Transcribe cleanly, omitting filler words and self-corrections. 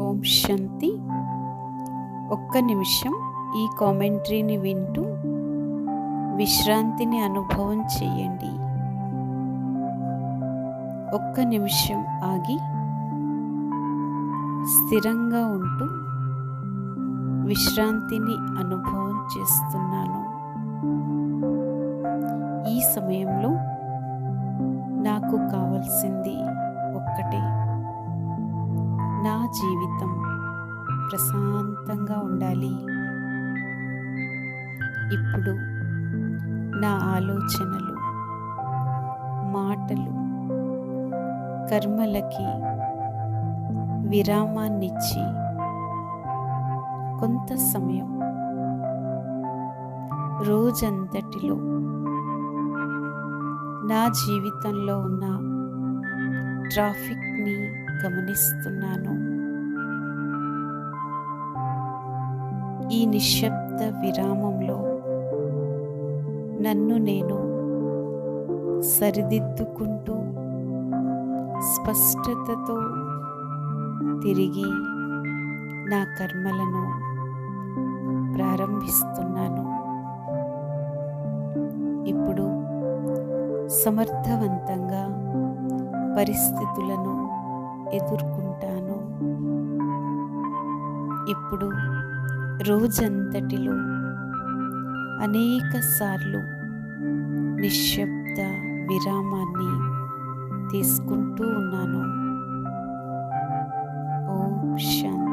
ఓం శాంతి. ఒక్క నిమిషం ఈ కామెంటరీని వింటూ విశ్రాంతిని అనుభవం చేయండి. ఒక్క నిమిషం ఆగి స్థిరంగా ఉంటూ విశ్రాంతిని అనుభవం చేస్తున్నాను. ఈ సమయంలో నాకు కావాల్సింది ఒక్కటే, నా జీవితం ప్రశాంతంగా ఉండాలి. ఇప్పుడు నా ఆలోచనలు, మాటలు, కర్మలకి విరామాన్నిచ్చి కొంత సమయం రోజంతటిలో నా జీవితంలో ఉన్న ట్రాఫిక్ని గమనిస్తున్నాను. ఈ నిశ్శబ్ద విరామంలో నన్ను నేను సరిదిద్దుకుంటూ స్పష్టతతో తిరిగి నా కర్మలను ప్రారంభిస్తున్నాను. ఇప్పుడు సమర్థవంతంగా పరిస్థితులను ఎదుర్కొంటాను. ఇప్పుడు రోజంతటిలో అనేక సార్లు నిశ్శబ్ద విరామాన్ని తీసుకుంటూ ఉన్నాను. ఓం శాంతి.